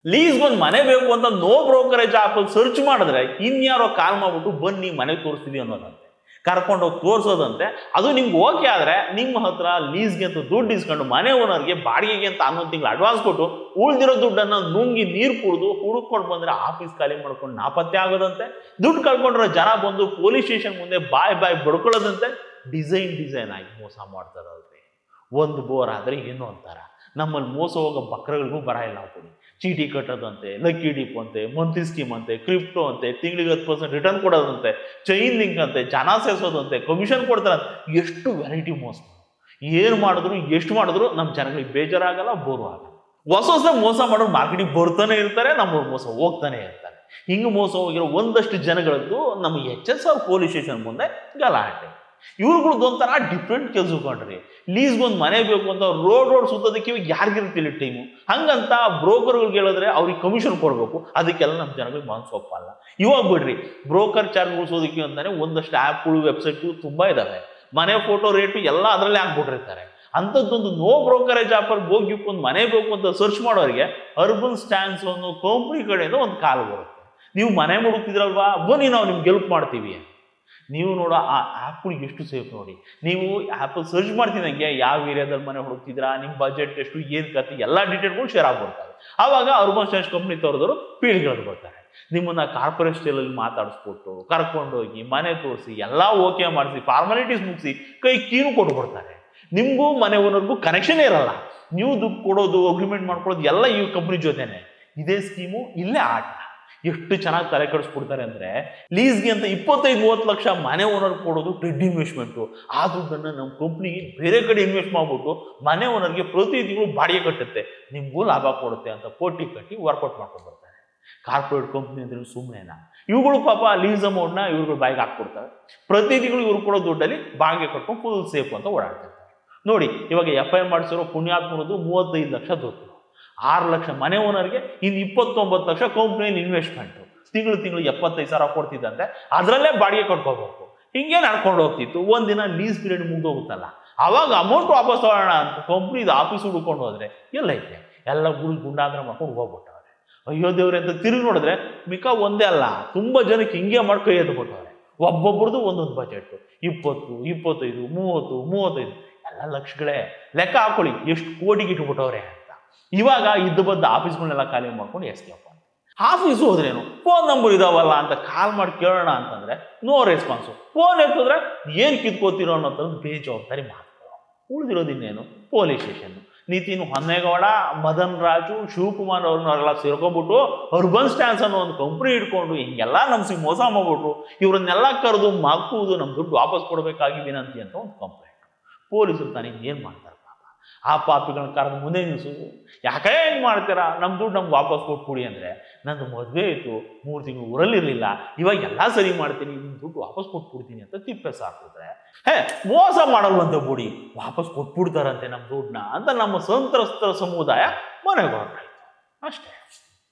ಲೀಸ್ಗೆ ಒಂದು ಮನೆ ಬೇಕು ಅಂತ ನೋ ಬ್ರೋಕರೇಜ್ ಆಪ್ ಸರ್ಚ್ ಮಾಡಿದ್ರೆ ಇನ್ಯಾರೋ ಕಾಲ್ ಮಾಡ್ಬಿಟ್ಟು ಬನ್ನಿ ಮನೆ ತೋರಿಸ್ತೀವಿ ಅನ್ನೋದಂತೆ, ಕರ್ಕೊಂಡೋಗಿ ತೋರಿಸೋದಂತೆ. ಅದು ನಿಮ್ಗೆ ಓಕೆ ಆದ್ರೆ ನಿಮ್ಮ ಹತ್ರ ಲೀಸ್ಗೆ ಅಂತ ದುಡ್ಡು ಇಸ್ಕೊಂಡು ಮನೆ ಓನರ್ಗೆ ಬಾಡಿಗೆಗೆ ಅಂತ 11 ತಿಂಗಳು ಅಡ್ವಾನ್ಸ್ ಕೊಟ್ಟು ಉಳಿದಿರೋ ದುಡ್ಡನ್ನ ನುಂಗಿ ನೀರು ಕುಡಿದು ಹುಡುಕೊಂಡು ಬಂದ್ರೆ ಆಫೀಸ್ ಖಾಲಿ ಮಾಡ್ಕೊಂಡು ನಾಪತ್ತೆ ಆಗೋದಂತೆ. ದುಡ್ಡು ಕಳ್ಕೊಂಡಿರೋ ಜನ ಬಂದು ಪೊಲೀಸ್ ಸ್ಟೇಷನ್ ಮುಂದೆ ಬಾಯ್ ಬಡ್ಕೊಳ್ಳೋದಂತೆ. ಡಿಸೈನ್ ಆಗಿ ಮೋಸ ಮಾಡ್ತಾರಲ್ರಿ. ಒಂದು ಬೋರ್ ಆದ್ರೆ ಏನೋ ಅಂತಾರ. ನಮ್ಮಲ್ಲಿ ಮೋಸ ಹೋಗೋ ಬಕ್ರಗಳಿಗೂ ಬರ ಇಲ್ಲ ಕೊಡಿ. ಚೀಟಿ ಕಟ್ಟೋದಂತೆ, ಲಕ್ಕಿ ಡಿಪ್ ಅಂತೆ, ಮಂತ್ಲಿ ಸ್ಕೀಮ್ ಅಂತೆ, ಕ್ರಿಪ್ಟೋ ಅಂತೆ, ತಿಂಗಳಿಗೆ 10% ರಿಟರ್ನ್ ಕೊಡೋದಂತೆ, ಚೈನ್ ಲಿಂಕ್ ಅಂತೆ, ಜನ ಸೇರಿಸೋದಂತೆ, ಕಮಿಷನ್ ಕೊಡ್ತಾರಂತೆ. ಎಷ್ಟು ವೆರೈಟಿ ಮೋಸ. ಏನು ಮಾಡಿದ್ರು ಎಷ್ಟು ಮಾಡಿದ್ರು ನಮ್ಮ ಜನಗಳಿಗೆ ಬೇಜಾರಾಗಲ್ಲ, ಬೋರು ಆಗಲ್ಲ. ಹೊಸ ಮೋಸ ಮಾಡೋರು ಮಾರ್ಕೆಟಿಂಗ್ ಬರ್ತಾನೆ ಇರ್ತಾರೆ, ನಮ್ಮ ಮೋಸ ಹೋಗ್ತಾನೆ ಇರ್ತಾರೆ. ಹಿಂಗೆ ಮೋಸ ಹೋಗಿರೋ ಒಂದಷ್ಟು ಜನಗಳದ್ದು ನಮ್ಮ HSR ಪೊಲೀಸ್ ಸ್ಟೇಷನ್ ಮುಂದೆ ಗಲಾಟೆ. ಇವ್ರುಗಳದ್ದು ಒಂಥರ ಡಿಫ್ರೆಂಟ್ ಕೆಲಸ ಕೊಂಡ್ರಿ. ಲೀಸ್ಗೆ ಒಂದು ಮನೆ ಬೇಕು ಅಂತ ರೋಡ್ ಸುತ್ತೋದಕ್ಕೆ ಇವಾಗ ಯಾರಿಗಿರ್ತಿಲ್ಲ ಟೈಮು. ಹಂಗಂತ ಬ್ರೋಕರ್ಗಳಿಗೆ ಹೇಳಿದ್ರೆ ಅವ್ರಿಗೆ ಕಮಿಷನ್ ಕೊಡಬೇಕು. ಅದಕ್ಕೆಲ್ಲ ನಮ್ಮ ಜನಗಳಿಗೆ ಮನಸ್ಸು ಒಪ್ಪಲ್ಲ. ಇವಾಗ ಬಿಡ್ರಿ, ಬ್ರೋಕರ್ ಚಾರ್ಜ್ ಉಳಿಸೋದಕ್ಕೆ ಅಂತಾನೆ ಒಂದಷ್ಟು ಆ್ಯಪ್ಗಳು ವೆಬ್ಸೈಟ್ಗಳು ತುಂಬ ಇದಾವೆ. ಮನೆ ಫೋಟೋ ರೇಟು ಎಲ್ಲ ಅದರಲ್ಲೇ ಹಾಕ್ಬಿಟ್ಟಿರ್ತಾರೆ. ಅಂಥದ್ದೊಂದು ನೋ ಬ್ರೋಕರೇಜ್ ಆಪರ್ ಹೋಗಿ ಒಂದು ಮನೆ ಬೇಕು ಅಂತ ಸರ್ಚ್ ಮಾಡೋರಿಗೆ ಅರ್ಬನ್ ಸ್ಟ್ಯಾನ್ಸ್ ಅನ್ನೋ ಕಂಪ್ನಿ ಕಡೆಯಿಂದ ಒಂದು ಕಾಲ್ ಬರುತ್ತೆ. ನೀವು ಮನೆ ಹುಡುಕ್ತಿದ್ರಲ್ವಾ, ಬನ್ನಿ ನಾವು ನಿಮ್ಗೆ ಹೆಲ್ಪ್ ಮಾಡ್ತೀವಿ. ನೀವು ನೋಡೋ ಆ ಆ್ಯಪ್ಗಳಿಗೆ ಎಷ್ಟು ಸೇಫ್ ನೋಡಿ. ನೀವು ಆ್ಯಪಲ್ಲಿ ಸರ್ಚ್ ಮಾಡ್ತಿದ್ದಂಗೆ ಯಾವ ಏರಿಯಾದಲ್ಲಿ ಮನೆ ಹುಡುಕ್ತಿದ್ರಾ, ನಿಮ್ಮ ಬಜೆಟ್ ಎಷ್ಟು, ಏನು ಕತೆ, ಎಲ್ಲ ಡೀಟೇಲ್ಗಳು ಶೇರ್ ಆಗ್ಬಿಡ್ತಾರೆ. ಆವಾಗ ಅರ್ಬನ್ ಸ್ಟ್ಯಾನ್ಸ್ ಕಂಪ್ನಿ ತೋರಿದವರು ಫೀಲ್ಡ್ಗಳಿಗೆ ಬರ್ತಾರೆ. ನಿಮ್ಮನ್ನ ಕಾರ್ಪೊರೇಟ್ ಸ್ಟೈಲಲ್ಲಿ ಮಾತಾಡಿಸ್ಬಿಟ್ಟು ಕರ್ಕೊಂಡೋಗಿ ಮನೆ ತೋರಿಸಿ ಎಲ್ಲ ಓಕೆ ಮಾಡಿಸಿ ಫಾರ್ಮಾಲಿಟೀಸ್ ಮುಗಿಸಿ ಕೈ ಕೀನು ಕೊಟ್ಬಿಡ್ತಾರೆ. ನಿಮಗೂ ಮನೆ ಓನರ್ಗೂ ಕನೆಕ್ಷನ್ ಇರಲ್ಲ. ನೀವು ದುಡ್ಡು ಕೊಡೋದು, ಅಗ್ರಿಮೆಂಟ್ ಮಾಡ್ಕೊಳ್ಳೋದು ಎಲ್ಲ ಈ ಕಂಪ್ನಿ ಜೊತೆನೆ. ಇದೇ ಸ್ಕೀಮು, ಇಲ್ಲೇ ಆಟ. ಎಷ್ಟು ಚೆನ್ನಾಗಿ ತಲೆ ಕೆಡಿಸ್ಬಿಡ್ತಾರೆ ಅಂದರೆ, ಲೀಸ್ಗೆ ಅಂತ 25-30 ಲಕ್ಷ ಮನೆ ಓನರ್ ಕೊಡೋದು ಡೆಡ್ ಇನ್ವೆಸ್ಟ್ಮೆಂಟು. ಆ ದುಡ್ಡನ್ನು ನಮ್ಮ ಕಂಪ್ನಿಗೆ ಬೇರೆ ಕಡೆ ಇನ್ವೆಸ್ಟ್ ಮಾಡ್ಬಿಟ್ಟು ಮನೆ ಓನರ್ಗೆ ಪ್ರತಿ ತಿಂಗಳು ಬಾಡಿಗೆ ಕಟ್ಟುತ್ತೆ, ನಿಮಗೂ ಲಾಭ ಕೊಡುತ್ತೆ ಅಂತ ಕೋಟಿ ಕಟ್ಟಿ ವರ್ಕೌಟ್ ಮಾಡ್ಕೊಂಡು ಬರ್ತಾರೆ. ಕಾರ್ಪೊರೇಟ್ ಕಂಪ್ನಿ ಅಂದ್ರೆ ಸುಮ್ಮನೆನಾ? ಇವುಗಳು ಪಾಪ ಲೀಸ್ ಅಮೌಂಟ್ನ ಇವ್ರುಗಳು ಬಾಯಿಗೆ ಹಾಕ್ಕೊಡ್ತಾರೆ. ಪ್ರತಿ ತಿಂಗಳು ಇವ್ರು ಕೊಡೋ ದುಡ್ಡಲ್ಲಿ ಬಾಡಿಗೆ ಕಟ್ಕೊಂಡು ಫುಲ್ ಸೇಫ್ ಅಂತ ಓಡಾಡ್ತಾರೆ. ನೋಡಿ, ಇವಾಗ FIR ಮಾಡಿಸಿರೋ ಪುಣ್ಯಾತ್ಮರದ್ದು 35 ಲಕ್ಷ ದುಡ್ಡು, 6 ಲಕ್ಷ ಮನೆ ಓನರ್ಗೆ, ಇನ್ನು 29 ಲಕ್ಷ ಕಂಪ್ನಿಯಲ್ಲಿ ಇನ್ವೆಸ್ಟ್ಮೆಂಟು. ತಿಂಗಳು 75,000 ಕೊಡ್ತಿದ್ದಂತೆ, ಅದರಲ್ಲೇ ಬಾಡಿಗೆ ಕಟ್ಕೋಬೇಕು. ಹಿಂಗೆ ನಡ್ಕೊಂಡು ಹೋಗ್ತಿತ್ತು. ಒಂದಿನ ಲೀಸ್ ಪೀರಿಯಡ್ ಮುಗ್ದೋಗುತ್ತಲ್ಲ, ಅವಾಗ ಅಮೌಂಟ್ ವಾಪಸ್ ತಗೋಣ ಅಂತ ಕಂಪ್ನಿದು ಆಫೀಸ್ ಹುಡ್ಕೊಂಡು ಹೋದ್ರೆ ಎಲ್ಲೈತೆ, ಎಲ್ಲ ಗುಂಡಾಂತರ ಮಾಡ್ಕೊಂಡು ಹೋಗ್ಬಿಟ್ಟವ್ರೆ. ಅಯ್ಯೋ ದೇವ್ರೆ ಅಂತ ತಿರುಗಿ ನೋಡಿದ್ರೆ ಮಿಕ್ಕ ಒಂದೇ ಅಲ್ಲ, ತುಂಬ ಜನಕ್ಕೆ ಹಿಂಗೆ ಮಾಡಿ ಕೈ ಎದ್ಬಿಟ್ಟವ್ರೆ. ಒಬ್ಬೊಬ್ರದ್ದು ಒಂದೊಂದು ಬಜೆಟ್, 20, 25, 30, 35 ಎಲ್ಲ ಲಕ್ಷಗಳೇ. ಲೆಕ್ಕ ಹಾಕೊಳ್ಳಿ ಎಷ್ಟು ಕೋಟಿಗೆ ಇಟ್ಬಿಟ್ಟವ್ರೆ ಅಂತ. ಇವಾಗ ಇದ್ದು ಬದ್ದ ಆಫೀಸ್ಗಳನ್ನೆಲ್ಲ ಖಾಲಿ ಮಾಡ್ಕೊಂಡು ಎಸ್ಕೇಪ್. ಆಫೀಸು ಹೋದ್ರೇನು, ಫೋನ್ ನಂಬರ್ ಇದಾವಲ್ಲ ಅಂತ ಕಾಲ್ ಮಾಡಿ ಕೇಳೋಣ ಅಂತಂದ್ರೆ ನೋ ರೆಸ್ಪಾನ್ಸು. ಫೋನ್ ಎತ್ತಿದ್ರೆ ಏನು ಕಿತ್ಕೋತಿರೋ ಅನ್ನೋಂಥದ್ದು ಬೇಜವಾಬ್ದಾರಿ ಮಾತುಗಳು. ಉಳಿದಿರೋದಿನ್ನೇನು, ಪೊಲೀಸ್ ಸ್ಟೇಷನ್. ನಿತಿನ್ ಹೊನ್ನೇಗೌಡ, ಮದನ್ ರಾಜು, ಶಿವಕುಮಾರ್ ಅವ್ರನ್ನೆಲ್ಲ ಸೇರ್ಕೊಂಡ್ಬಿಟ್ಟು ಅರ್ಬನ್ ಸ್ಟ್ಯಾನ್ಸ್ ಅನ್ನೋ ಒಂದು ಕಂಪ್ನಿ ಇಟ್ಕೊಂಡು ಹಿಂಗೆಲ್ಲ ನಮ್ಗೆ ಮೋಸ ಮಾಡ್ಬಿಟ್ರು. ಇವರನ್ನೆಲ್ಲ ಕರೆದು ಮಕ್ಕುವುದು, ನಮ್ಮ ದುಡ್ಡು ವಾಪಸ್ ಕೊಡಬೇಕಾಗಿ ವಿನಂತಿ ಅಂತ ಒಂದು ಕಂಪ್ಲೇಂಟ್. ಪೊಲೀಸರು ತಾನೇ ಏನು ಮಾಡ್ತಾರೆ ಪಾಪ. ಆ ಪಾಪಿಗಳನ್ನ ಕರೆದು ಮುಂದೆ ನಿಲ್ಲಿಸೋದು. ಯಾಕೆ ಹೆಂಗೆ ಮಾಡ್ತೀರಾ, ನಮ್ಮ ದುಡ್ಡು ನಮ್ಗೆ ವಾಪಸ್ ಕೊಟ್ಬಿಡಿ ಅಂದರೆ, ನಂದು ಮದುವೆ ಇತ್ತು, 3 ತಿಂಗಳು ಊರಲ್ಲಿರಲಿಲ್ಲ, ಇವಾಗ ಎಲ್ಲ ಸರಿ ಮಾಡ್ತೀನಿ, ನಿಮ್ಮ ದುಡ್ಡು ವಾಪಸ್ ಕೊಟ್ಬಿಡ್ತೀನಿ ಅಂತ ತಿಪ್ಪೆ ಸಾಕಿದ್ರೆ, ಮೋಸ ಮಾಡಲ್ವಂತ ಬುಡಿ ವಾಪಸ್ ಕೊಟ್ಬಿಡ್ತಾರಂತೆ ನಮ್ಮ ದುಡ್ಡನ್ನ ಅಂತ ನಮ್ಮ ಸಂತ್ರಸ್ತರ ಸಮುದಾಯ ಮನೆಗೆ ಹೊರಟಾಯ್ತು ಅಷ್ಟೇ.